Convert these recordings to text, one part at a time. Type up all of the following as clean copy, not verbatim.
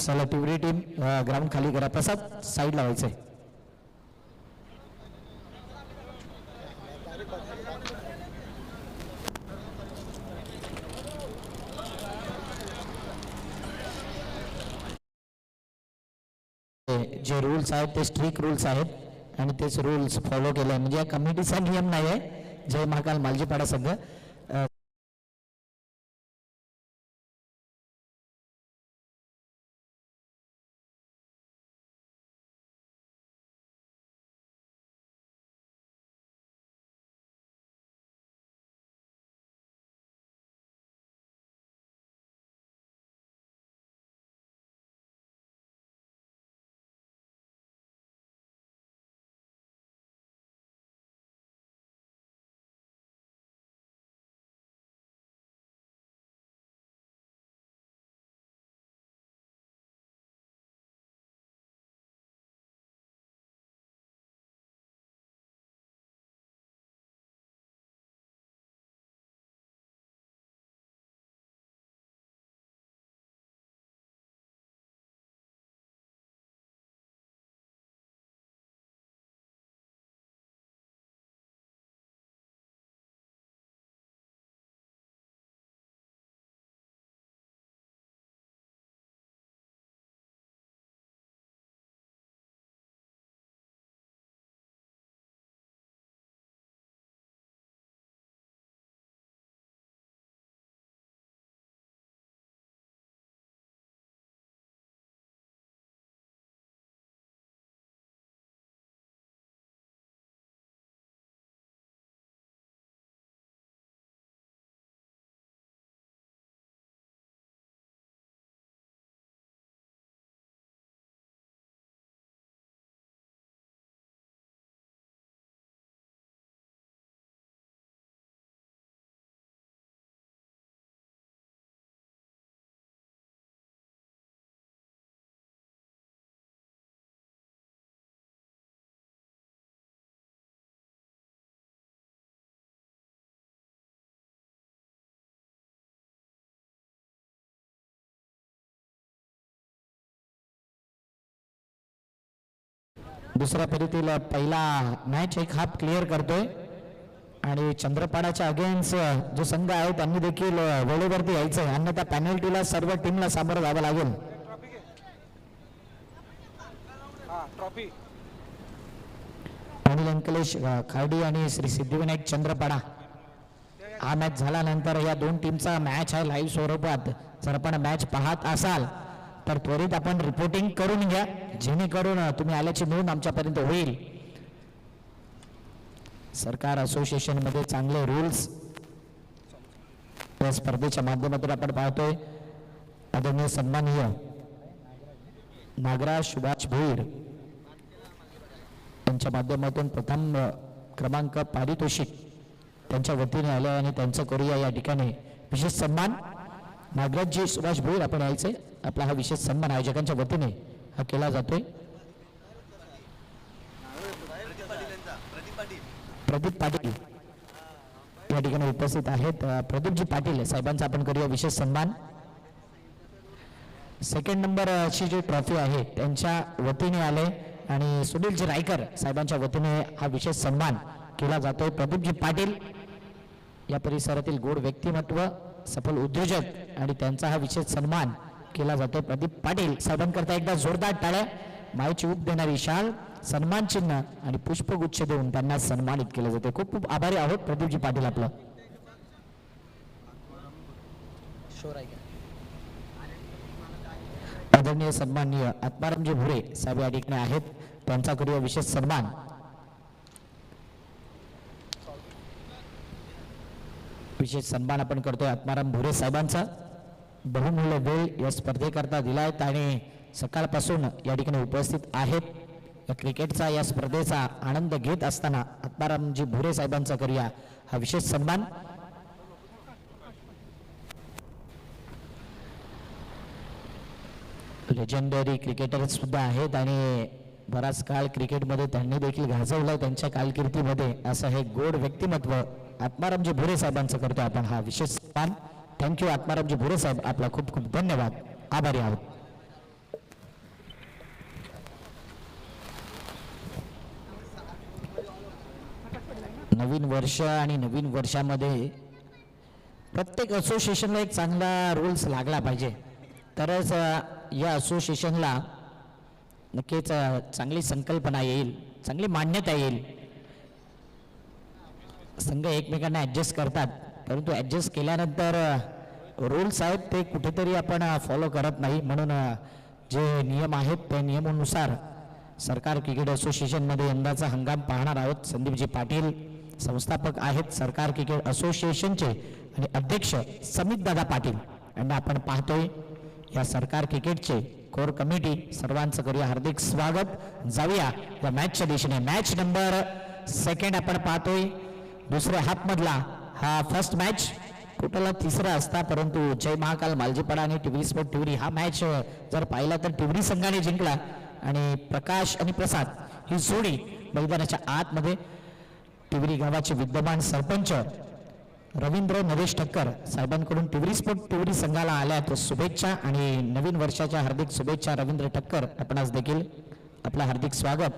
चला टिवरी team ground खाली करा. प्रसाद साईड लावायचंय. जे रूल्स आहेत ते स्ट्रिक्ट रूल्स आहेत आणि तेच रूल्स फॉलो केले म्हणजे या कमिटीचा नियम नाही आहे. जय महाकाल मालजीपाडा संघ. दुसऱ्या फेरीतील पहिला मॅच एक हाफ क्लिअर करतोय आणि चंद्रपाडाच्या अगेन्स्ट जो संघ आहे त्यांनी देखील वेळेवरती यायचंय अन्यथा पेनल्टीला सर्व टीमला सामोरं जावं लागेल. अनिल अंकलेश खार्डी आणि श्री सिद्धिविनायक चंद्रपाडा. हा मॅच झाल्यानंतर या दोन टीमचा मॅच आहे लाईव्ह स्वरूपात. जर आपण मॅच पाहत असाल तर त्वरित आपण रिपोर्टिंग करून घ्या जेणेकरून तुम्ही आल्याची नोंद आमच्यापर्यंत होईल. सरकार असोसिएशन मध्ये चांगले रूल्स या स्पर्धेच्या माध्यमातून आपण पाहतोय. आदरणीय सन्माननीय नागराज सुभाष भोईर यांच्या माध्यमातून प्रथम क्रमांक पारितोषिक त्यांच्या वतीने आले आणि त्यांचं करूया या ठिकाणी विशेष सन्मान. नागराजजी सुभाष भोईर आपण यायचे. आपला हा विशेष सन्मान आयोजकांच्या वतीने हा केला जातोय. प्रदीप पाटील या ठिकाणी उपस्थित आहेत. प्रदीपजी पाटील साहेबांचा आपण करूया विशेष सन्मान. सेकंड नंबर ची जी ट्रॉफी आहे त्यांच्या वतीने आले आणि सुनीलजी रायकर साहेबांच्या वतीने हा विशेष सन्मान केला जातोय. प्रदीपजी पाटील या परिसरातील गोड व्यक्तिमत्व सफल उद्योजक आणि त्यांचा हा विशेष सन्मान केला जातोय. प्रदीप पाटील साहेबांकरता एकदा जोरदार टाळ्या. मायेची ऊब देणारी शाल सन्मान चिन्ह आणि पुष्पगुच्छ देऊन त्यांना सन्मानित केले जाते. खूप खूप आभारी आहोत प्रदीपजी पाटील आपलं. आदरणीय सन्माननीय आत्मारामजी भुरे साहेब या ठिकाणी आहेत. त्यांचा करूया विशेष सन्मान. विशेष सन्मान आपण करतोय आत्माराम भुरे साहेबांचा. बहुमूल्य वेळ या स्पर्धेकरता दिलायत आणि सकाळपासून या ठिकाणी उपस्थित आहेत. क्रिकेटचा या स्पर्धेचा आनंद घेत असताना आत्मारामजी भुरे साहेबांचा करूया हा विशेष सन्मान. लेजेंडरी क्रिकेटर सुद्धा आहेत आणि बराच काळ क्रिकेटमध्ये त्यांनी देखील गाजवलं त्यांच्या कारकिर्दीमध्ये. असं हे गोड व्यक्तिमत्व आत्मारामजी भुरे साहेबांचं करतो आपण हा विशेष सन्मान. थँक्यू आत्मारामजी भुरे साहेब. आपला खूप खूप धन्यवाद. आभारी आहोत. नवीन वर्ष आणि नवीन वर्षामध्ये प्रत्येक असोसिएशनला एक चांगला रूल्स लागला पाहिजे, तरच या असोसिएशनला नक्कीच चांगली संकल्पना येईल, चांगली मान्यता येईल. संघ एकमेकांना ॲडजस्ट करतात, परंतु ॲडजस्ट केल्यानंतर रूल्स आहेत ते कुठेतरी आपण फॉलो करत नाही. म्हणून जे नियम आहेत त्या नियमानुसार सरकार क्रिकेट असोसिएशनमध्ये यंदाचा हंगाम पाहणार आहोत. संदीपजी पाटील संस्थापक आहेत सरकार क्रिकेट असोसिएशनचे आणि अध्यक्ष समितदादा पाटील यांना आपण पाहतोय. या सरकार क्रिकेटचे कोर कमिटी सर्वांचं करूया हार्दिक स्वागत. जाऊया या मॅचच्या दिशेने. मॅच नंबर 2 आपण पाहतोय. दुसऱ्या हाफमधला हा फर्स्ट मॅच, टोटल तिसरा असता, परंतु जय महाकाल मालजीपाडा आणि टिवरी स्पोर्ट टिवरी हा मॅच जर पाहिला तर टिवरी संघाने जिंकला आणि प्रकाश आणि प्रसाद ही जोडी मैदानाच्या आतमध्ये. टिवरी गावाचे विद्यमान सरपंच रवींद्र नरेश ठक्कर साहेबांकडून टिवरी स्पोर्ट टिवरी संघाला आल्यात शुभेच्छा आणि नवीन वर्षाच्या हार्दिक शुभेच्छा. रवींद्र ठक्कर आपणास देखील आपलं हार्दिक स्वागत.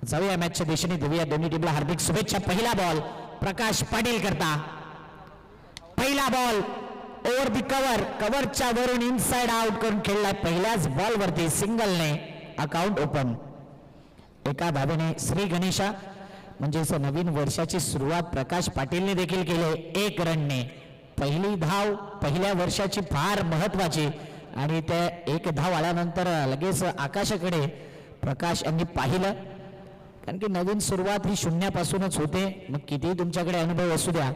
जाऊया मॅचच्या दिशेने, देऊया दोन्ही टीमला हार्दिक शुभेच्छा. पहिला बॉल प्रकाश पाटील करता, पहिला बॉल ओव्हर दी कव्हरच्या वरून इनसाइड आउट करून खेळलाय. पहिल्याच बॉल वरती सिंगलने अकाउंट ओपन. एका धावेने श्री गणेशा म्हणजेच नवीन वर्षाची सुरुवात प्रकाश पाटीलने देखील केली 1 रनने. पहिली धाव पहिल्या वर्षाची फार महत्वाची आणि त्या 1 धाव आल्यानंतर लगेच आकाशाकडे प्रकाश यांनी पाहिलं, कारण की नवीन सुरुवात ही शून्यापासूनच होते. मग कितीही तुमच्याकडे अनुभव असू द्या,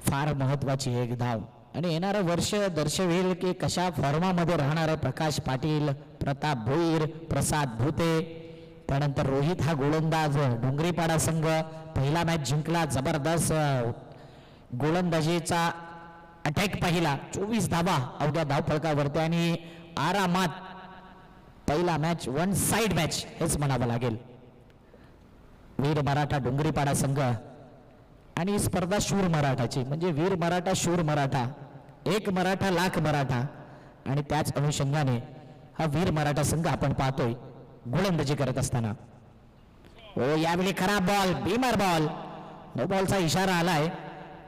फार महत्वाची 1 धाव आणि येणारं वर्ष दर्शवेल की कशा फॉर्मामध्ये राहणार आहे प्रकाश पाटील, प्रताप भोईर, प्रसाद भूते. त्यानंतर रोहित हा गोलंदाज. डोंगरीपाडा संघ पहिला मॅच जिंकला, जबरदस्त गोलंदाजीचा अटॅक पाहिला. 24 धावा अवघ्या धावफलकावरती आणि आरामात पहिला मॅच 1 साइड मॅच हेच म्हणावं लागेल. वीर मराठा डोंगरीपाडा संघ आणि स्पर्धा शूर मराठाची, म्हणजे वीर मराठा शूर मराठा, 1 मराठा लाख मराठा. आणि त्याच अनुषंगाने हा वीर मराठा संघ आपण पाहतोय गोलंदाजी करत असताना. यावेळी खराब बॉल, बीमर बॉल, नो बॉलचा इशारा आलाय.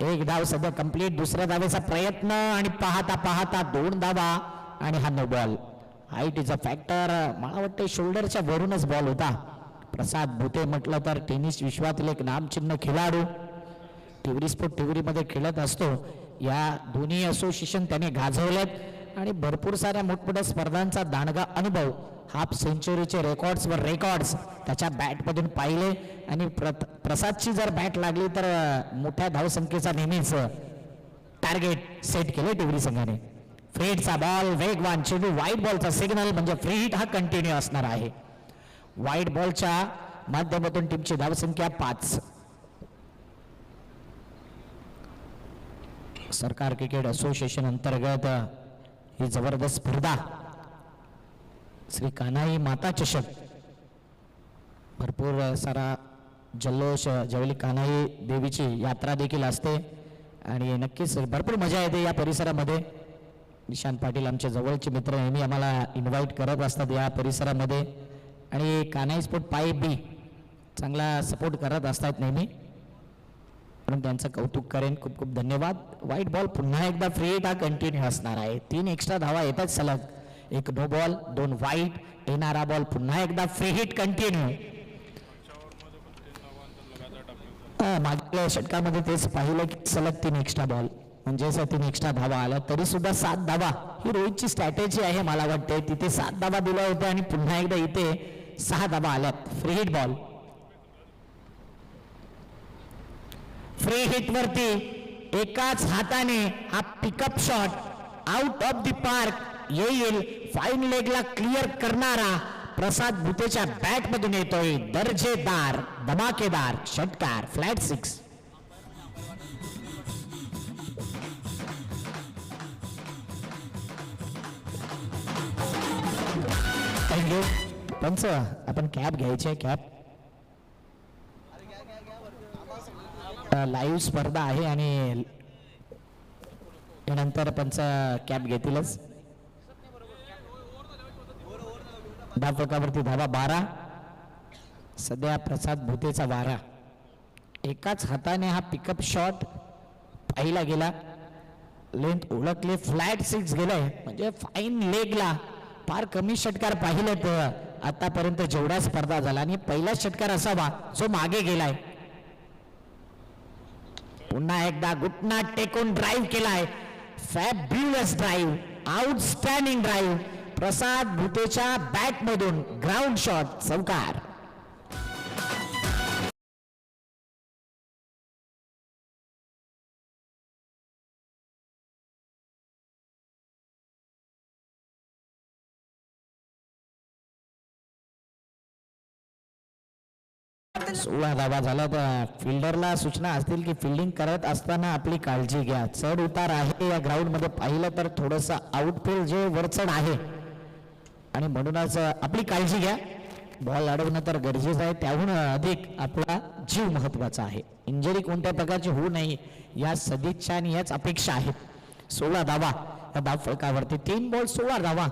1 धाव सध्या कंप्लीट. दुसऱ्या धावेचा प्रयत्न आणि पाहता पाहता 2 धावा आणि हा no ball. Height is a factor. मला वाटतं शोल्डरच्या वरूनच बॉल होता. प्रसाद भूते म्हटलं तर टेनिस विश्वातील एक नामचिन्ह खेळाडू, टिवरी स्पोर्ट टिवरीमध्ये खेळत असतो. या दोन्ही असोसिएशन त्याने गाजवलेत आणि भरपूर साऱ्या मोठमोठ्या स्पर्धांचा दांडगा अनुभव, हाफ सेंचुरीचे रेकॉर्ड्स त्याच्या बॅटमधून पाहिले. आणि प्रसादची जर बॅट लागली तर मोठ्या धावसंख्येचा नेहमीच टार्गेट सेट केले टिवरी संघाने. फ्री बॉल, वेगवान चेंडू, व्हाईट बॉलचा सिग्नल म्हणजे फ्री हिट हा कंटिन्यू असणार आहे. व्हाईट बॉलच्या माध्यमातून टीमची धावसंख्या 5. सरकार क्रिकेट असोसिएशन अंतर्गत ही जबरदस्त स्पर्धा श्री कान्हाई माता चषक, भरपूर सारा जल्लोष, ज्यावेळी कान्हाई देवीची यात्रा देखील असते आणि नक्कीच भरपूर मजा येते या परिसरामध्ये. निशांत पाटील आमचे जवळचे मित्र नेहमी आम्हाला इन्व्हाइट करत असतात या परिसरामध्ये आणि कान्हाई स्पोर्ट 5B चांगला सपोर्ट करत असतात नेहमी, म्हणून त्यांचं कौतुक करेन. खूप खूप धन्यवाद. व्हाईट बॉल पुन्हा एकदा फ्री हिट हा कंटिन्यू असणार आहे. 3 एक्स्ट्रा धावा येतात सलग, 1 नो बॉल, 2 व्हाईट. येणारा बॉल पुन्हा एकदा फ्री हिट कंटिन्यू. मागच्या षटकामध्ये तेच पाहिलं की सलग 3 एक्स्ट्रा बॉल म्हणजे 3 एक्स्ट्रा धावा आल्या, तरी सुद्धा 7 धावा ही रोहितची स्ट्रॅटेजी आहे. मला वाटते तिथे 7 धावा दिल्या होत्या आणि पुन्हा एकदा इथे 6 धावा आल्यात. Free hit ball, free hit वरती एकाच हाताने हा pickup shot out of the park येईल. फाईन लेगला क्लिअर करणारा प्रसाद भूतेच्या बॅट मधून येतोय. दर्जेदार धमाकेदार षटकार, फ्लॅट 6. थँक्यू. पंच आपण कॅप घ्यायचे. कॅप लाईव्ह स्पर्धा आहे आणि त्यानंतर पंच कॅप घेतीलच. धावफलकावरती धावा 12. सध्या प्रसाद भुतेचा वारा. एकाच हाताने हा पिकअप शॉट पाहिला गेला. लेंथ ओळखले, फ्लॅट 6 गेलाय म्हणजे फाईन लेगला. फार कमी षटकार पाहिले तर आतापर्यंत जेवढा स्पर्धा झाला आणि पहिला षटकार असावा जो मागे गेलाय. पुन्हा एकदा घुटना टेकून ड्राईव्ह केलाय. Fabulous drive, outstanding drive. Prasad भुतेच्या बॅट मधून ग्राउंड शॉट, चौकार. सोळा धावा झाला. तर फिल्डरला सूचना असतील की फिल्डिंग करत असताना आपली काळजी घ्या. चढ उतार आहे या ग्राउंड मध्ये पाहिलं तर थोडस आउटफील्ड जे वरचढ आहे आणि म्हणूनच आपली काळजी घ्या. बॉल अडवणं तर गरजेचं आहे, त्याहून अधिक आपला जीव महत्वाचा आहे. इंजरी कोणत्या प्रकारची होऊ नये या सदिच्छा आणि याच अपेक्षा आहेत. 16 धावा या धावफलकावरती. 3 बॉल 16 धावा.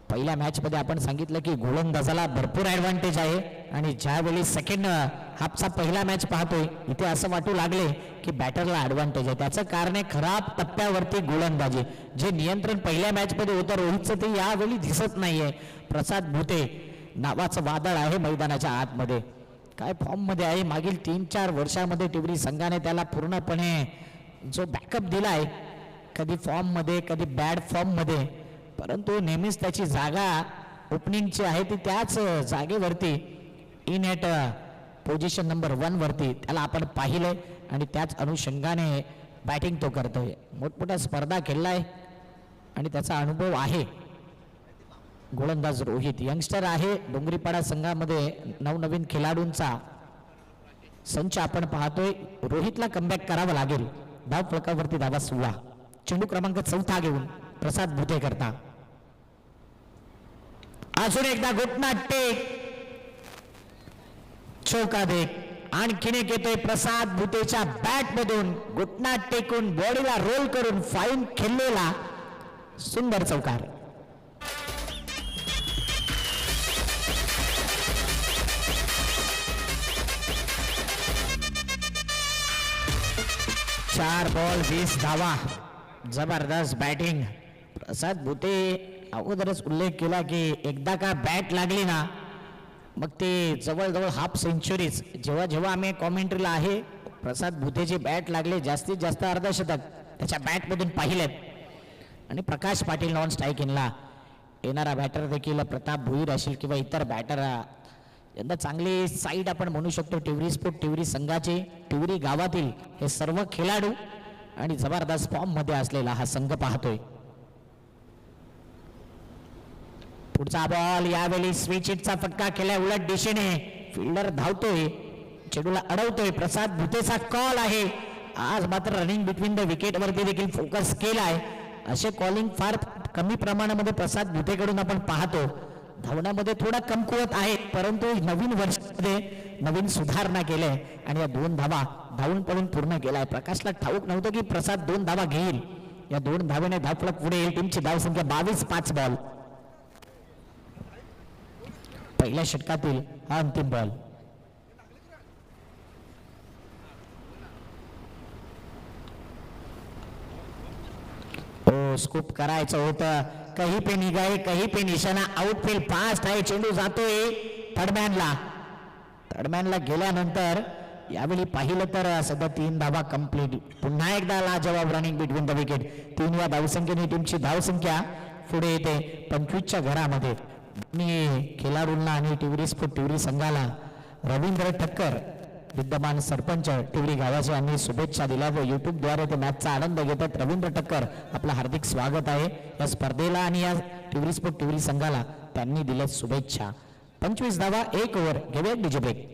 पहिल्या मॅच मध्ये आपण सांगितलं की गोलंदाजाला भरपूर ऍडव्हान्टेज आहे आणि ज्यावेळी सेकंड हाफचा पहिला मॅच पाहतोय इथे असं वाटू लागले की बॅटरला ऍडव्हान्टेज आहे. त्याचं कारण आहे खराब टप्प्यावरती गोलंदाजी. जे नियंत्रण पहिल्या मॅच मध्ये होतं रोहितचं ते यावेळी दिसत नाहीये. प्रसाद भुते नावाचं वादळ आहे मैदानाच्या आतमध्ये. काय फॉर्म मध्ये आहे. मागील 3-4 वर्षामध्ये टिवरी संघाने त्याला पूर्णपणे जो बॅकअप दिलाय, कधी फॉर्म मध्ये कधी बॅड फॉर्म मध्ये, परंतु नेहमीच त्याची जागा ओपनिंगची आहे ती त्याच जागेवरती इन एट पोझिशन नंबर 1 वरती त्याला आपण पाहिलंय आणि त्याच अनुषंगाने बॅटिंग तो करतोय. मोठमोठ्या स्पर्धा खेळलाय आणि त्याचा अनुभव आहे. गोलंदाज रोहित यंगस्टर आहे. डोंगरीपाडा संघामध्ये नवनवीन खेळाडूंचा संच आपण पाहतोय. रोहितला कमबॅक करावं लागेल. धाव फलकावरती धावा 16. चेंडू क्रमांक 4 घेऊन प्रसाद भुते करता. अजून एकदा घुटना टेक, चौका देख. आणखीन एक येतोय प्रसाद भुतेच्या बॅट मधून. घुटना टेकून बॉडीला रोल करून फाईन खेळलेला सुंदर चौकार. चार बॉल 20 धावा. जबरदस्त बॅटिंग. प्रसाद भुते अगोदरच उल्लेख केला की एकदा का बॅट लागली ना मग ते जवळजवळ हाफ सेंचुरीज. जेव्हा जेव्हा आम्ही कॉमेंट्रीला आहे प्रसाद भुतेची बॅट लागले जास्तीत जास्त अर्धशतक त्याच्या बॅट मधून पाहिलेत. आणि प्रकाश पाटील नॉन स्ट्राईक इनला. येणारा बॅटर देखील प्रताप भुईर असेल किंवा इतर बॅटर. यंदा चांगली साईड आपण म्हणू शकतो टिवरी स्पोर्ट टिवरी संघाचे. टिवरी गावातील हे सर्व खेळाडू आणि जबरदस्त फॉर्म मध्ये असलेला हा संघ पाहतोय. पुढचा बॉल यावेळी स्विच हिटचा फटका केलाय उलट दिशेने. फिल्डर धावतोय, चेंडूला अडवतोय. प्रसाद भुतेचा कॉल आहे. आज मात्र रनिंग बिटवीन द विकेट वरती देखील फोकस केलाय. असे कॉलिंग फार कमी प्रमाणामध्ये प्रसाद भुतेकडून आपण पाहतो. धावण्यामध्ये थोडा कमकुवत आहे परंतु नवीन वर्षामध्ये नवीन सुधारणा केल्या आणि या 2 धावा धावून पडून पूर्ण केलाय. प्रकाशला ठाऊक नव्हतं की प्रसाद 2 धावा घेईल. या 2 धावेने धावफलक पुढे येईल. टीमची धावसंख्या 22. 5 बॉल. पहिल्या षटकातील हा अंतिम बॉल. ओ स्कूप करायचं होतं. कहीं पे निगाहे कहीं पे निशाणा. आउटफील्ड फास्ट आहे. चेंडू जातोय थर्डमॅनला. थर्डमॅनला गेल्यानंतर यावेळी पाहिलं तर सध्या 3 धावा कंप्लीट. पुन्हा एकदा लाजवाब रनिंग बिटवीन द विकेट. 3 या धावसंख्येने टीमची धावसंख्या पुढे येते 25च्या घरामध्ये. खेळाडूंना आणि टिवरी स्पोर्ट टिवरी संघाला रवींद्र ठक्कर विद्यमान सरपंच टिवरी गावाचे यांनी शुभेच्छा दिल्या व युट्यूब द्वारे ते मॅचचा आनंद घेतात. रवींद्र ठक्कर आपलं हार्दिक स्वागत आहे या स्पर्धेला आणि या टिवरी स्पोर्ट टिवरी संघाला त्यांनी दिल्या शुभेच्छा. 25 धावा 1 ओव्हर. घेऊया डीजे ब्रेक.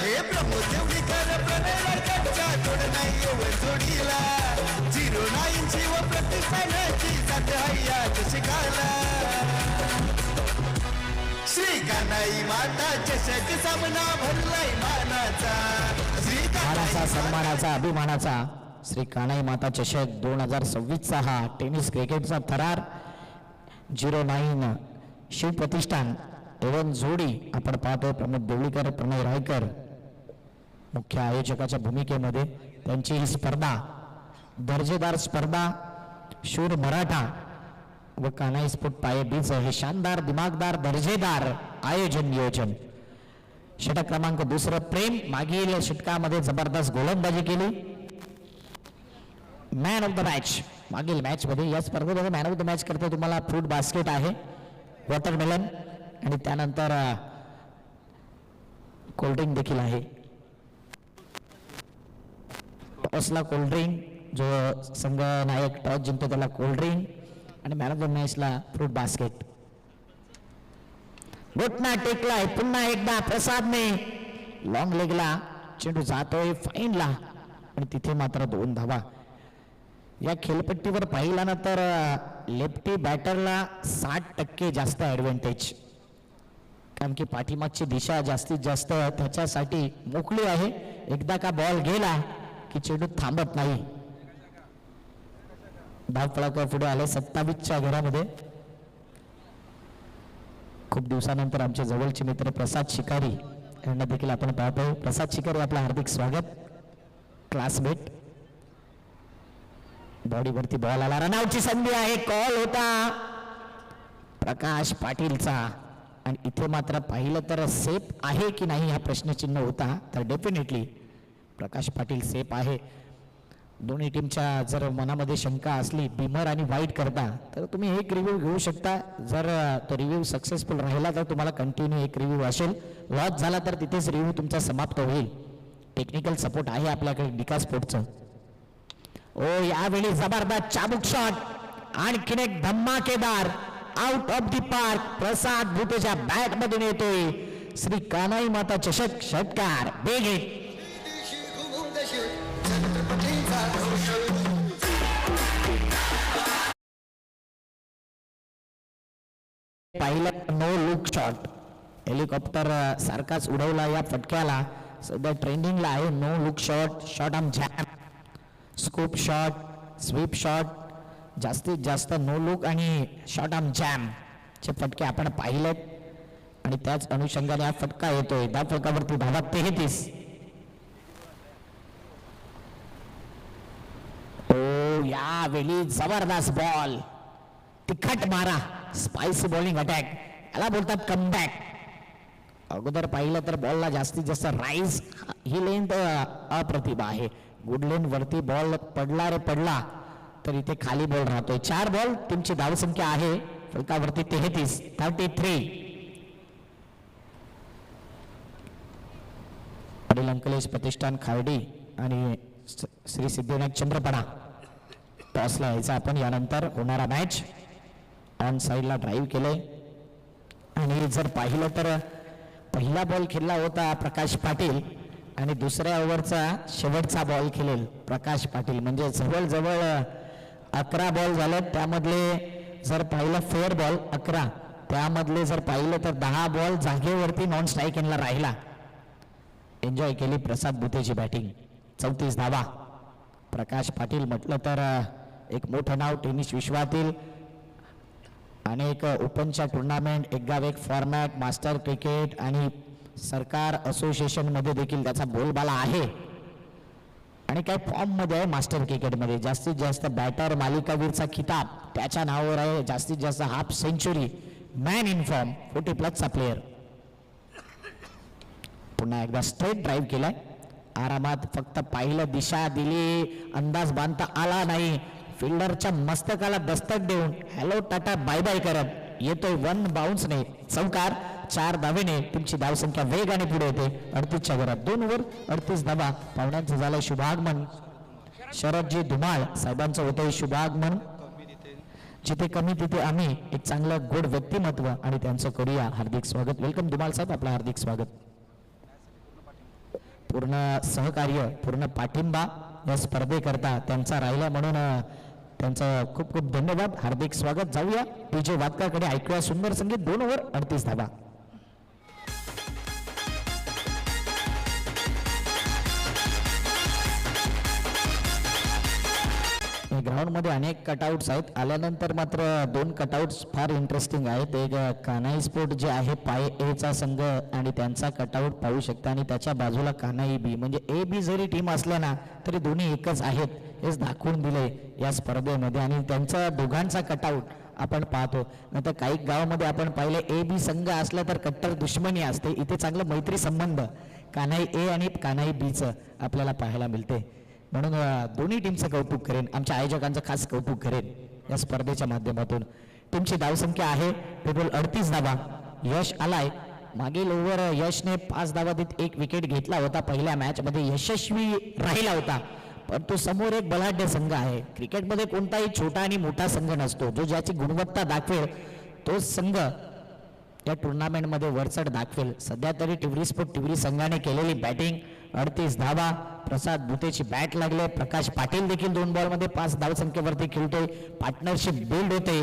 हे ब्रह्मदेव जोडीला 09ची व प्रतिष्ठानाची साथ हय्याच शिकायला श्री कान्हाई माता चषक सामना भरलाय मानाचा मानाचा सन्मानाचा अभिमानाचा श्री कान्हाई माता चषक 2026 चा हा टेनिस क्रिकेटचा थरार 09 शिव प्रतिष्ठान एवं जोडी आपण पाहतोय. प्रमोद देवळीकर, प्रणय रायकर मुख्य आयोजकाच्या भूमिकेमध्ये. त्यांची ही स्पर्धा दर्जेदार स्पर्धा शूर मराठा व कान्हाई स्फोट पाये बीच हे शानदार दिमागदार दर्जेदार आयोजन नियोजन. षटक क्रमांक 2 प्रेम मागील षटकामध्ये जबरदस्त गोलंदाजी केली. मॅन ऑफ द मॅच मागील मॅच मध्ये या स्पर्धेमध्ये मॅन ऑफ द मॅच करते तुम्हाला फ्रूट बास्केट आहे, वॉटरमेलन आणि त्यानंतर कोल्ड्रिंक देखील आहे. टॉसला कोल्ड्रिंक, जो संघ नायक टॉस जिंकतो त्याला कोल्ड्रिंक आणि मॅन ऑफ द मॅचला फ्रूट बास्केट. घोटना टेकलाय पुन्हा एकदा प्रसादने लॉंग लेगला चेंडू जातोय फाईनला आणि तिथे मात्र 2 धावा. या खेळपट्टीवर पाहिला ना तर लेफ्टी बॅटरला 60% जास्त ऍडव्हान्टेज, कारण की पाठीमागची दिशा जास्तीत जास्त त्याच्यासाठी मोकळी आहे. एकदा का बॉल गेला की चेंडू थांबत नाही. धाव फलकावर पुढे आले 27च्या घरामध्ये. खूप दिवसानंतर आमचे जवळचे मित्र प्रसाद शिकारी यांना देखील आपण पाहतोय. प्रसाद शिकारी आपलं हार्दिक स्वागत. क्लासमेट. बॉडीवरती बॉल आला, रनआउटची संधी आहे, कॉल होता प्रकाश पाटीलचा आणि इथे मात्र पाहिलं तर सेफ आहे की नाही हा प्रश्नचिन्ह होता. तर डेफिनेटली प्रकाश पाटील सेफ आहे. दोन्ही टीमच्या जर मनामध्ये शंका असली बिमर आणि वाईट करता तर तुम्ही एक रिव्ह्यू घेऊ शकता. जर तो रिव्ह्यू सक्सेसफुल राहिला तर तुम्हाला कंटिन्यू एक रिव्ह्यू असेल. लॉस झाला तर तिथेच रिव्ह्यू तुमचा समाप्त होईल. टेक्निकल सपोर्ट आहे आपल्याकडे डिका स्पोर्टचं. ओ यावेळी जबरदस्त चाबुक शॉट आणखीन एक धमाकेदार out of the park Prasad भुतेच्या बॅट मधून येतोय. श्री कान्हाई माता चषक षटकार बेगीत. पाहिलं नो लुक शॉट, हेलिकॉप्टर सारखाच उडवला या फटक्याला. सध्या ट्रेंडिंगला आहे no look shot, shot arm jam, scoop shot, sweep shot, जास्तीत जास्त नो लुक आणि शॉट आर्म जॅम चे फटके आपण पाहिलेत आणि त्याच अनुषंगाने हा फटका येतोय. त्या फटकावरती धावा 33. ओ यावेळी जबरदस्त बॉल, तिखट मारा, स्पाइसी बॉलिंग अटॅक याला बोलतात कमबॅक. अगोदर पाहिलं तर बॉलला जास्तीत जास्त राईज ही लेंथ अप्रतिभा आहे. गुड लेन वरती बॉल पडला रे पडला तर इथे खाली बॉल राहतोय. 4 बॉल टीमची धावसंख्या आहे फलकावरती 33. वडील अंकलेश प्रतिष्ठान खार्डी आणि श्री सिद्धिविनायक चंद्रपडा. टॉसला यायचा आपण. यानंतर होणारा मॅच ऑन साइडला ड्राईव्ह केले आणि जर पाहिलं तर पहिला बॉल खेळला होता प्रकाश पाटील आणि दुसऱ्या ओव्हरचा शेवटचा बॉल खेळेल प्रकाश पाटील. म्हणजे जवळजवळ 11 बॉल झाले. त्यामधले जर पाहिलं फेअर बॉल 11, त्यामधले जर पाहिलं तर 10 बॉल जागेवरती नॉन स्ट्राईक यांना राहिला. एन्जॉय केली प्रसाद बुतेची बॅटिंग. 34 धावा. प्रकाश पाटील म्हटलं तर एक मोठं नाव टेनिस विश्वातील. अनेक ओपनच्या टुर्नामेंट, एक गाव एक फॉर्मॅट, मास्टर क्रिकेट आणि सरकार असोसिएशन मध्ये देखील त्याचा बोलबाला आहे आणि काय फॉर्म मध्ये आहे. मास्टर क्रिकेट मध्ये जास्तीत जास्त बॅटर मालिकावीरचा खिताब त्याच्या नावावर आहे. जास्तीत जास्त half century, man in form, 40+ player. पुन्हा एकदा स्ट्रेट ड्राईव्ह केलाय आरामात. फक्त पाहिलं, दिशा दिली, अंदाज बांधता आला नाही. फिल्डरच्या मस्तकाला दस्तक देऊन हॅलो टाटा बाय बाय करत येतोय 1 बाउन्सने चौकार. 4 धावेने तुमची धावसंख्या वेगाने पुढे येते. 38च्या घरात 2 ओव्हर 38 धावा. पाहुण्यांचं झालंय शुभागमन. शरदजी धुमाळ साहेबांचं होतंय शुभागमन. जिथे कमी तिथे आम्ही एक चांगलं गोड व्यक्तिमत्व आणि त्यांचं करूया हार्दिक स्वागत. वेलकम धुमाळ साहेब, आपलं हार्दिक स्वागत. पूर्ण सहकार्य, पूर्ण पाठिंबा या स्पर्धेकरता त्यांचा राहिला म्हणून त्यांचं खूप खूप धन्यवाद, हार्दिक स्वागत. जाऊया विजय वादकाकडे, ऐकूया सुंदर संगीत. 2 ओव्हर 38 धावा. ग्राउंडमध्ये अनेक कटआउट्स आहेत. आल्यानंतर मात्र 2 कटआउट्स फार इंटरेस्टिंग आहेत. एक कान्हाई स्पोर्ट जे आहे पाय ए चा संघ आणि त्यांचा कटआउट पाहू शकता आणि त्याच्या बाजूला कान्हाई बी, म्हणजे ए बी जरी टीम असल्या ना तरी दोन्ही एकच आहेत हेच दाखवून दिले या स्पर्धेमध्ये. आणि त्यांचा दोघांचा कटआउट आपण पाहतो. नंतर काही गावामध्ये आपण पाहिले ए बी संघ असला तर कट्टर दुश्मनी असते. इथे चांगलं मैत्री संबंध कान्हाई ए आणि कान्हाई बीचं आपल्याला पाहायला मिळते. म्हणून दोन्ही टीमचं कौतुक करेन, आमच्या आयोजकांचं खास कौतुक करेन या स्पर्धेच्या माध्यमातून. टीमची धावसंख्या आहे टेबल 38 धावा. यश आलाय. मागील ओव्हर यशने 5 धावा देत 1 विकेट घेतला होता. पहिल्या मॅच मध्ये यशस्वी राहिला होता, पण तो समोर एक बलाढ्य संघ आहे. क्रिकेटमध्ये कोणताही छोटा आणि मोठा संघ नसतो. जो ज्याची गुणवत्ता दाखवेल तोच संघ या टुर्नामेंटमध्ये वरचढ दाखवेल. सध्या तरी टिवरी संघाने केलेली बॅटिंग 38 धावा. प्रसाद भुतेची बॅट लागले. प्रकाश पाटील देखील 2 बॉलमध्ये 5 धावसंख्येवरती खेळतोय. पार्टनरशिप बिल्ड होते.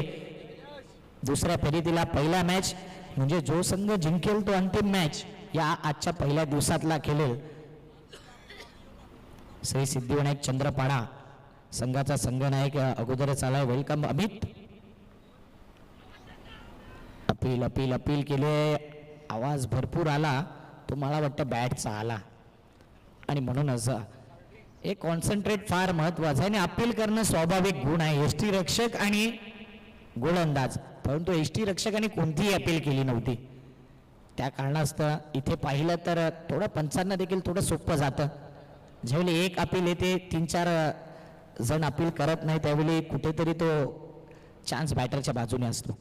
दुसऱ्या फेरीतीला पहिला मॅच म्हणजे जो संघ जिंकेल तो अंतिम मॅच या आजच्या पहिल्या दिवसातला खेळेल. श्री सिद्धिविनायक चंद्रपाडा संघाचा संघनायक अगोदरच आलाय. Welcome Amit. Appeal appeal appeal केले. आवाज भरपूर आला, तो मला वाटतं बॅटचा आला आणि म्हणूनच हे कॉन्सन्ट्रेट फार महत्वाचं आहे आणि अपील करणं स्वाभाविक गुण आहे. एसटी रक्षक आणि गोलंदाज, परंतु एसटी रक्षकाने कोणतीही अपील केली नव्हती. त्या कारणास्तव इथे पाहिलं तर थोडं पंचांना देखील थोडं सोपं जातं. ज्यावेळी एक अपील येते 3-4 जण अपील करत नाही त्यावेळी कुठेतरी तो चान्स बॅटरच्या बाजूने असतो.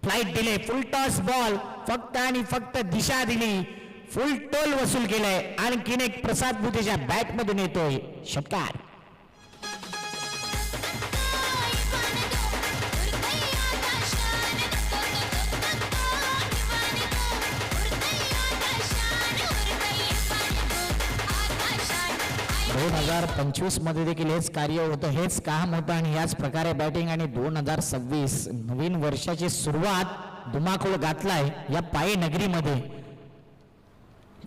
फ्लाइट दिले, फुल टॉस बॉल, फक्त आणि फक्त दिशा दिली, फुल टोल वसूल केलाय. आणखीन एक प्रसाद बुतेच्या बॅट मधून येतोय षटकार. दोन 2025 मध्ये देखील हेच कार्य होतं, हेच काम होतं आणि याच प्रकारे बॅटिंग. आणि 2026 नवीन वर्षाची सुरुवात धुमाकूळ घातलाय या पाये नगरीमध्ये.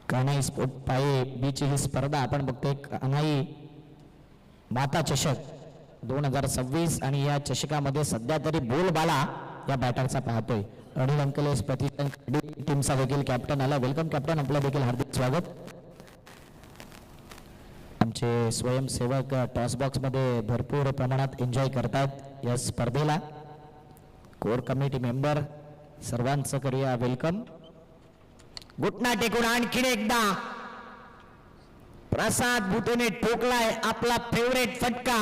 कान्हाई स्पोर्ट पाये बीची ही स्पर्धा आपण बघतोय. कान्हाई माता चषक 2026 आणि या चषकामध्ये सध्या तरी बोलबाला या बॅटरचा पाहतोय. अनिल अंकलेश प्रतिष्ठान टीमचा देखील कॅप्टन आला. वेलकम कॅप्टन, आपलं देखील हार्दिक स्वागत. आमचे स्वयंसेवक टॉस बॉक्स मध्ये भरपूर प्रमाणात एन्जॉय करतात या स्पर्धेला. कोर कमिटी मेंबर सर्वांचं करूया वेलकम. घुटना टेकून आणखीन एकदा प्रसाद भुतेने ठोकलाय आपला फेवरेट फटका.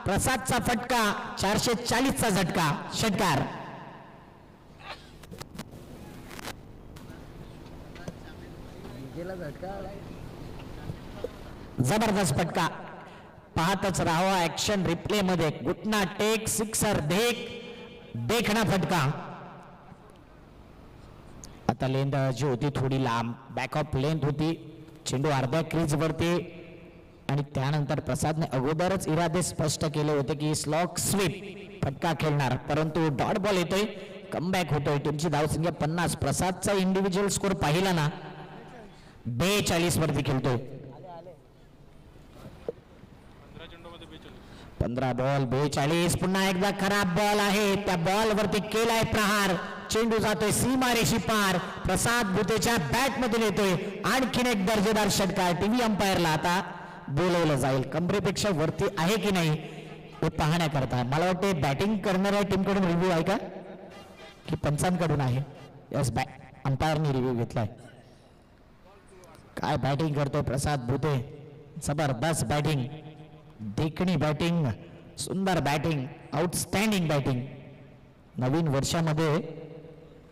प्रसादचा फटका 440चा झटका. षटकार. जबरदस्त फटका. पाहतच राहावा ऍक्शन रिप्ले मध्ये. घुटना टेक, सिक्सर, देखणा फटका. आता लेंथ जी होती थोडी लांब, बॅक ऑफ लेंथ होती. चेंडू अर्ध्या क्रीज वरती आणि त्यानंतर प्रसादने अगोदरच इरादे स्पष्ट केले होते की स्लॉक स्वीप फटका खेळणार, परंतु डॉट बॉल येतोय, कमबॅक होतोय. तुमची धावसंख्या 50. प्रसादचा इंडिव्हिज्युअल स्कोर पाहिला ना 42 वरती खेळतोय. 15 बॉल 42. पुन्हा एकदा खराब बॉल आहे, त्या बॉल वरती केलाय प्रहार. चेंडू जातोय सीमारेषी पार. प्रसाद भुतेच्या बॅट मधून येतोय आणखीन एक दर्जेदार षटकार. टीव्ही अंपायरला आता बोलवलं जाईल. कमरेपेक्षा वरती आहे की नाही हे पाहण्याकरता. मला वाटते बॅटिंग करणाऱ्या टीम कडून रिव्ह्यू आहे का की पंचांकडून आहे? यस, अंपायरने रिव्ह्यू घेतलाय. काय बॅटिंग करतोय प्रसाद भुते. जबरदस्त बॅटिंग, देखणी बॅटिंग, सुंदर बॅटिंग, आउटस्टँडिंग बॅटिंग. नवीन वर्षामध्ये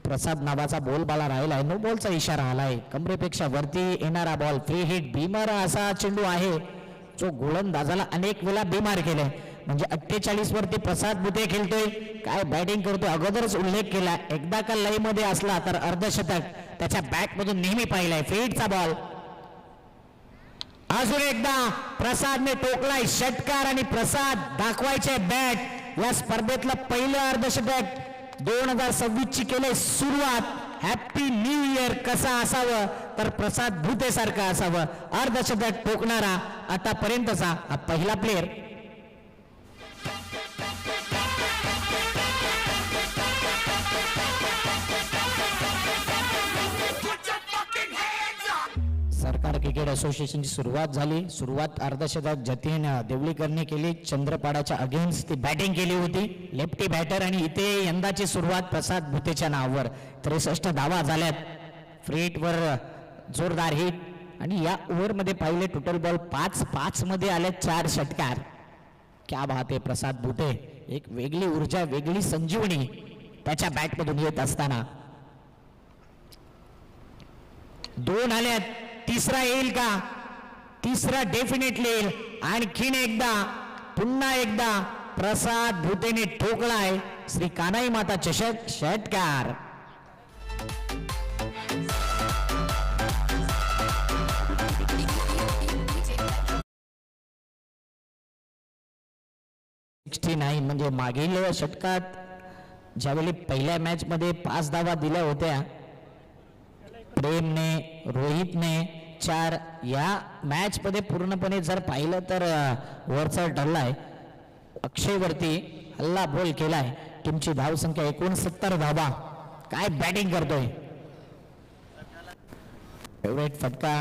प्रसाद नावाचा बोलबाला राहिलाय. नो बॉलचा इशारा आलाय. कमरेपेक्षा वरती येणारा बॉल फ्री हिट. बीमार असा चेंडू आहे जो गोलंदाजाला अनेक वेळा बीमार केलाय. म्हणजे 48 वरती प्रसाद भुते खेळतोय. काय बॅटिंग करतोय अगोदरच उल्लेख केला. एकदा का लय मध्ये असला तर अर्धशतक त्याच्या बॅट मधून नेहमी पाहिलाय. फ्री हिटचा बॉल. अजून एकदा प्रसादने टोकलाय षटकार आणि प्रसाद दाखवायचे बॅट. या स्पर्धेतलं पहिलं अर्धशतक 2026 ची केले सुरुवात. हॅपी न्यू इयर कसा असावं तर प्रसाद भुते सारखा असावं. अर्धशतक ठोकणारा आतापर्यंतचा हा पहिला प्लेअर. सरकार क्रिकेट असोसिएशनची सुरुवात झाली. सुरुवात अर्धशतक जतीन देवळीकरने केली. चंद्रपाडाच्या अगेन्स्ट ती बॅटिंग केली होती. लेफ्टी बॅटर आणि इथे यंदाची सुरुवात प्रसाद भुतेच्या नावावर. 63 धावा झाल्यात. फ्रीटवर जोरदार हिट आणि या ओव्हरमध्ये पाहिले टोटल बॉल 5 मध्ये आले 4 षटकार. क्या बात आहे. प्रसाद भुते एक वेगळी ऊर्जा वेगळी संजीवनी त्याच्या बॅटमधून येत असताना. 2 आल्यात. तिसरा येईल का? तिसरा डेफिनेटली येईल. आणखीन एकदा पुन्हा एकदा प्रसाद भुतेने ठोकलाय श्री कानाई माता चषक षटकार. म्हणजे मागील षटकात ज्यावेळी पहिल्या मॅच मध्ये 5 धावा दिल्या होत्या प्रेमने रोहितने 4. या मॅच मध्ये पूर्णपणे जर पाहिलं तर वरचा ठरलाय. अक्षयवरती हल्ला बॉल केलाय. टीमची धावसंख्या 69 धावा. काय बॅटिंग करतोय. फेवरेट फटका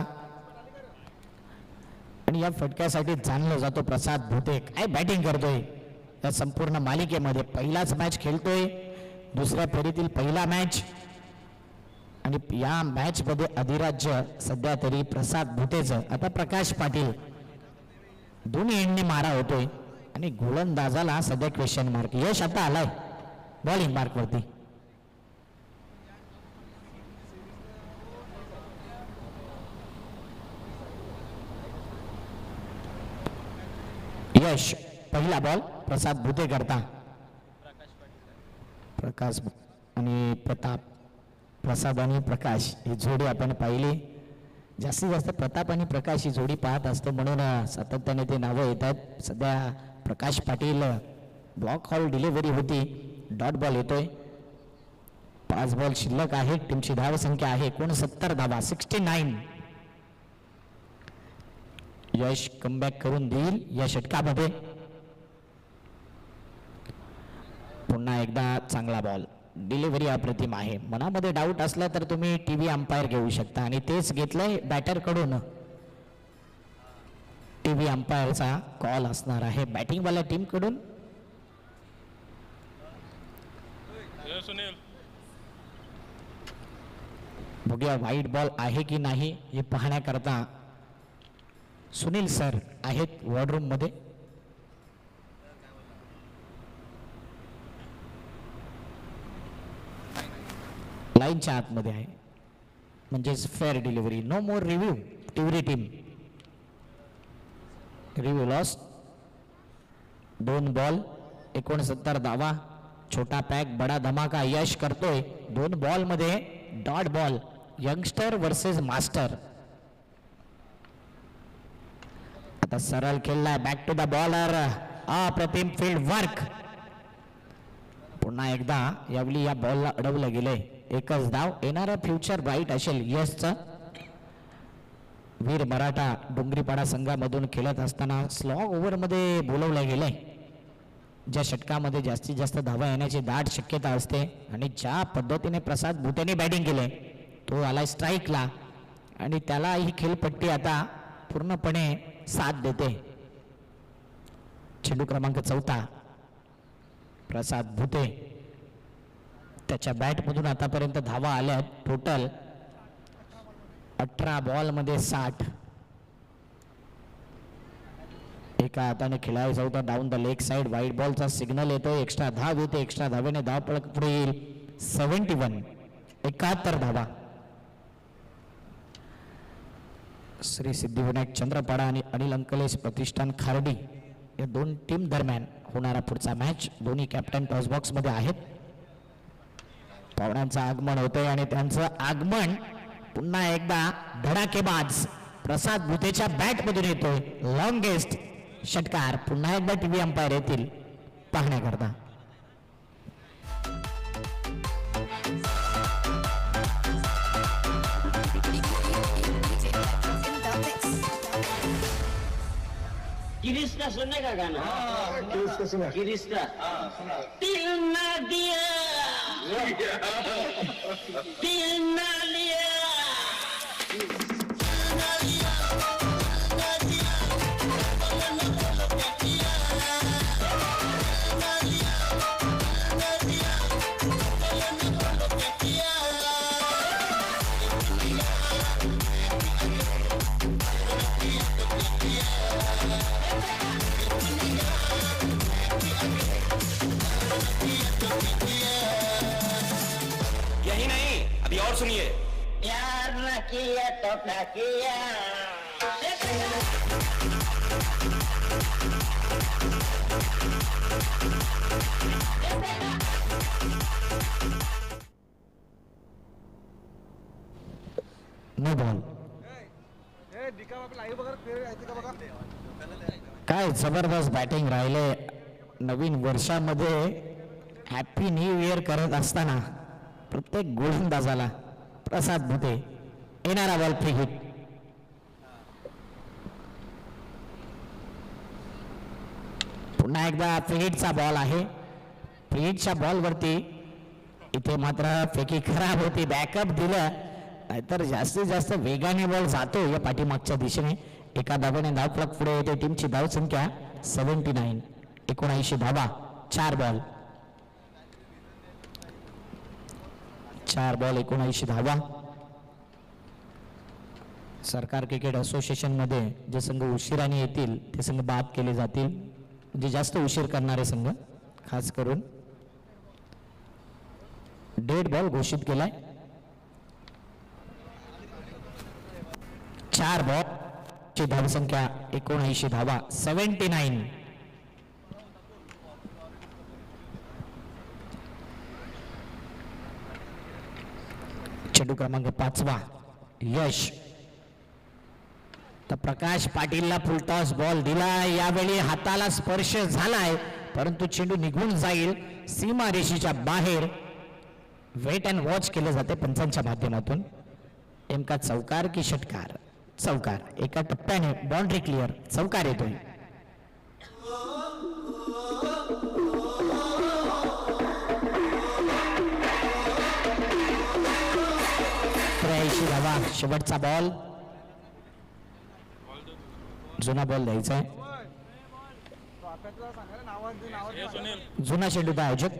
आणि या फटक्यासाठी जाणलं जातो प्रसाद भुते. काय बॅटिंग करतोय या संपूर्ण मालिकेमध्ये. पहिलाच मॅच खेळतोय. दुसऱ्या फेरीतील पहिला मॅच आणि या मॅच मध्ये अधिराज्य सध्या तरी प्रसाद भुतेचं. आता प्रकाश पाटील दोन्ही एंडने मारा होतोय आणि गोलंदाजाला सध्या क्वेश्चन मार्क. यश आता आलाय बॉलिंग मार्क वरती. यश पहिला बॉल प्रसाद भुते करता. प्रकाश आणि प्रताप. प्रसाद आणि प्रकाश ही जोडी आपण पाहिली. जास्तीत जास्त प्रताप आणि प्रकाश ही जोडी पाहत असतो म्हणून सातत्याने ते नावं येतात. सध्या Prakash Patil block hall delivery होती. डॉट बॉल येतोय. 5 बॉल शिल्लक आहे. टीमची धाव संख्या आहे 69 धावा. 69. यश कमबॅक करून देईल या षटकामध्ये. पुन्हा एकदा चांगला बॉल. डिलिव्हरी अप्रतिम आहे. मनामध्ये डाऊट असला तर तुम्ही टीव्ही अंपायर घेऊ शकता आणि तेच घेतलंय बॅटर कडून. टीव्ही अंपायरचा कॉल असणार आहे बॅटिंग वाल्या टीम कडून. बघूया व्हाईट बॉल आहे की नाही हे पाहण्याकरता सुनील सर आहेत वॉर्डरूम मध्ये. लाईनच्या आतमध्ये आहे म्हणजेच fair delivery. No more review. Tiwari team review loss. 2 ball 69 धावा. छोटा पॅक बडा धमाका यश करतोय. 2 बॉल मध्ये dot ball. Youngster versus master. आता सरळ खेळलाय. Back to the bowler. अप्रतिम फील्ड वर्क. पुन्हा एकदा यावेळी या बॉलला अडवलं गेलंय. एकच धाव. येणारा फ्युचर ब्राईट असेल यशचं. वीर मराठा डोंगरीपाडा संघामधून खेळत असताना स्लॉग ओव्हर मध्ये बोलवलं गेलंय. ज्या षटकामध्ये जास्तीत जास्त धावा येण्याची दाट शक्यता असते आणि ज्या पद्धतीने प्रसाद भुतेने बॅटिंग केले तो आलाय स्ट्राईकला आणि त्याला ही खेळपट्टी आता पूर्णपणे साथ देते. चेंडू क्रमांक 4 प्रसाद भुते. त्याच्या बॅटमधून आतापर्यंत धावा आल्या टोटल 18 बॉल मध्ये 60. एका हाताने खेळायचा होता down the leg side. White बॉलचा सिग्नल येतोय. एक्स्ट्रा धाव येते. एक्स्ट्रा धावेने धाव पळक पुढे येईल. 71. 71 धावा. श्री सिद्धिविनायक चंद्रपाडा आणि अनिल अंकलेश प्रतिष्ठान खार्डी या 2 टीम दरम्यान होणारा पुढचा मॅच. दोन्ही कॅप्टन टॉस बॉक्स मध्ये आहेत. पाहुण्यांचं आगमन होतंय आणि त्यांचं आगमन पुन्हा एकदा धडाकेबाज प्रसाद भुतेच्या बॅट मधून येतोय लॉंगेस्ट षटकार. पुन्हा एकदा टीव्ही अंपायर येतील पाहण्याकरता. गिरीशका सुनने का गाना गिरीशका दिल ना दिया दिल ना लिया यही नहीं, अभी और सुनिए। प्यार न किया तो क्या किया नो बॉल. काय जबरदस्त बॅटिंग राहिले. नवीन वर्षामध्ये हॅपी न्यू इयर करत असताना प्रत्येक गोलंदाजाला प्रसाद भुते. येणारा बॉल फ्री हिट. पुन्हा एकदा फ्री हिटचा बॉल आहे. फ्री हिटच्या बॉलवरती इथे मात्र फेकी खराब होती. बॅकअप दिलं नाहीतर जास्तीत जास्त वेगाने बॉल जातो या पाठीमागच्या दिशेने. एका धावेने धाव फलक पुढे येते. टीमची धाव संख्या 79. 79 धावा. 4 बॉल 79 धावा. सरकार क्रिकेट असोसिएशन मध्ये जे संघ उशिराने येतील ते संघ बाद केले जातील. म्हणजे जास्त उशीर करणारे संघ खास करून. डेड बॉल घोषित केलाय. 4 बॉल ची धाव संख्या 79 धावा. 79. चेंडू क्रमांक 5 यश. तर प्रकाश पाटीलला फुलटॉस बॉल दिला. यावेळी हाताला स्पर्श झालाय परंतु चेंडू निघून जाईल सीमा रेषेच्या बाहेर. वेट अँड वॉच केले जाते पंचांच्या माध्यमातून. नेमका चौकार की षटकार. चौकार. एका टप्प्याने बाउंड्री क्लिअर. चौकार येतोय. धावा. शेवटचा बॉल. जुना बॉल द्यायचा आहे. जुना चेंडूचा आयोजक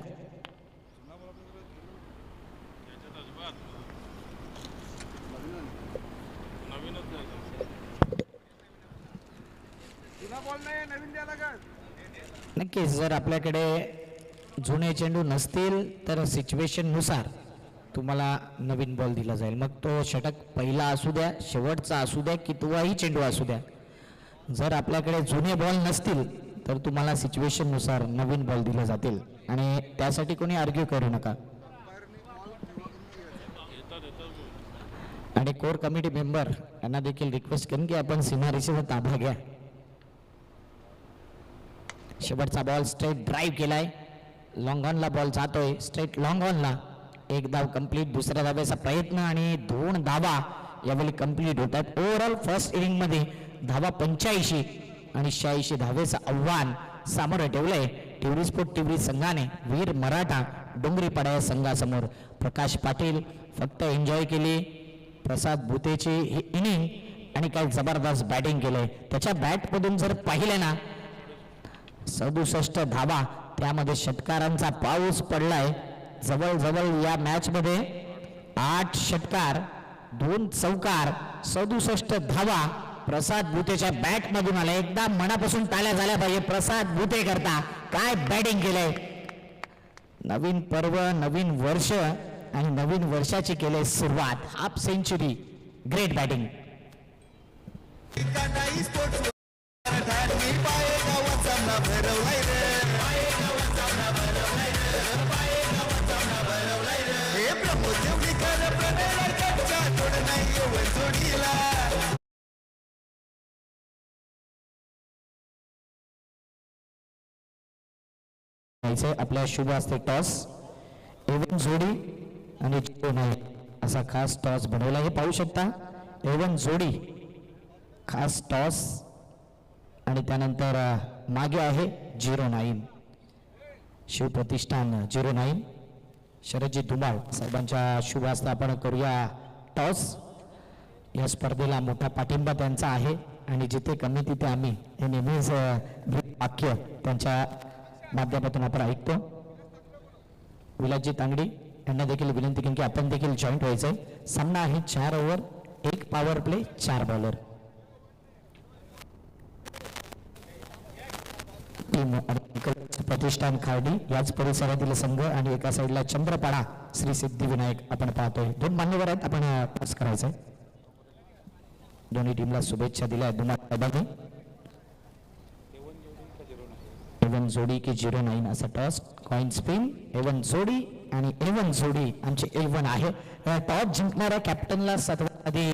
नक्कीच. जर आपल्याकडे जुने चेंडू नसतील तर सिच्युएशन नुसार तुम्हाला नवीन बॉल दिला जाईल. मग तो षटक पहिला असू द्या, शेवटचा असू द्या, कितवाही चेंडू असू द्या. जर आपल्याकडे जुने बॉल नसतील तर तुम्हाला सिच्युएशन नुसार नवीन बॉल दिले जातील आणि त्यासाठी कोणी आर्ग्यू करू नका. आणि कोर कमिटी मेंबर यांना देखील रिक्वेस्ट करेन की आपण सीमारेषेचा ताबा घ्या. शेवटचा बॉल स्ट्रेट ड्राईव्ह केलाय. लॉंग ऑनला बॉल जातोय. स्ट्रेट लॉंग ऑनला. 1 धाव कंप्लीट. दुसऱ्या धावेचा प्रयत्न आणि 2 धावा यावेळी कंप्लीट होतात. ओव्हरऑल फर्स्ट इनिंग मध्ये धावा 85 आणि 86 धावेचं आव्हान सामोरं ठेवलंय टिवरी स्पोर्ट टिवरी संघाने वीर मराठा डोंगरीपाडा या संघासमोर. प्रकाश पाटील फक्त एन्जॉय केली प्रसाद भुतेची ही इनिंग आणि काय जबरदस्त बॅटिंग केलंय. त्याच्या बॅटमधून जर पाहिलं ना 67 धावा. त्यामध्ये षटकारांचा पाऊस पडलाय. जवळजवळ या मॅच मध्ये 8 षटकार 2 चौकार 67 धावा प्रसाद भुतेच्या बॅट मधून आला. एकदा मनापासून टाळ्या झाल्या पाहिजे प्रसाद भुते करता. काय बॅटिंग केलंय. नवीन पर्व, नवीन वर्ष आणि नवीन वर्षाची केले सुरुवात. Half century. Great batting. भरवलाय घ्यायचंय आपल्या शुभ असते टॉस एवन जोडी आणि 0-9 असा खास टॉस बनवला हे पाहू शकता एवन जोडी खास टॉस आणि त्यानंतर मागे आहे 0-9 शिवप्रतिष्ठान 0-9 शरदजी धुमाळ साहेबांच्या शुभ हस्ते आपण करूया टॉस या स्पर्धेला मोठा पाठिंबा त्यांचा आहे आणि जिथे कमी तिथे आम्ही हे नेहमीच वाक्य त्यांच्या माध्यमातून आपण ऐकतो विलासजी तांगडी यांना देखील विनंती केली की आपण देखील जॉईंट व्हायचंय सामना आहे 4 over 1 power play 4 bowler team प्रतिष्ठान खार्डी याच परिसरातील संघ आणि एका साईडला चंद्रपाडा श्री सिद्धिविनायक आपण पाहतोय 2 मान्यवर आहेत आपण टॉस करायचंय दोन्ही टीमला शुभेच्छा दिल्या धुमाळ साहेबांनी एवन जोडी की 0-9 असा टॉस कॉइन स्पिन एवन जोडी आणि एवन जोडी आमचे एवन आहे टॉस जिंकणाऱ्या कॅप्टनला सत्वादी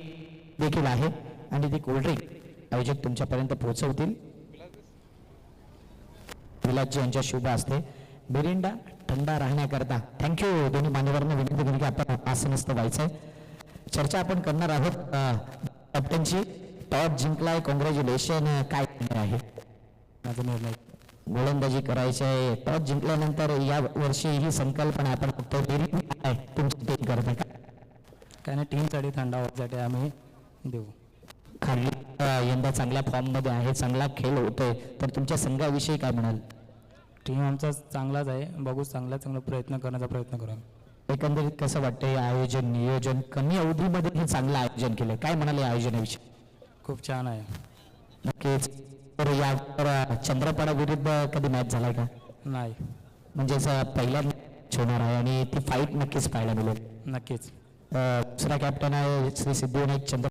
देखील आहे आणि ती कोल्ड्रिंक आयोजक तुमच्यापर्यंत पोहोचवतील विलासजी यांच्या शुभ असते मिरिंडा थंडा राहण्याकरता थँक्यू दोन्ही मान्यवरांना विनंती केली की आपण आसनस्थ व्हायचंय चर्चा आपण करणार आहोत कॅप्टनची टॉस जिंकलाय कॉंग्रॅच्युलेशन काय निर्णय आहे माझा निर्णय गोलंदाजी करायची आहे टॉस जिंकल्यानंतर या वर्षी ही संकल्पना आपण फक्त तुमची टीम करते का काय नाही टीमसाठी थंड होण्यासाठी आम्ही देऊ खाली यंदा चांगल्या फॉर्म मध्ये आहे चांगला खेळ होतोय तर तुमच्या संघाविषयी काय म्हणाल टीम आमचा चांगलाच आहे बघू चांगला प्रयत्न करण्याचा प्रयत्न करू एकंदरीत कसं वाटतं हे आयोजन नियोजन कमी अवधीमध्ये हे चांगलं आयोजन केलं काय म्हणाले आयोजनाविषयी खूप छान आहे नक्कीच तर यावर चंद्रपाडा विरुद्ध कधी मॅच झालाय का नाही म्हणजे पहिल्या match होणार आहे आणि ती फाईट नक्कीच पाहायला मिळेल नक्कीच दुसरा कॅप्टन आहे श्री सिद्धिविनायक चंद्र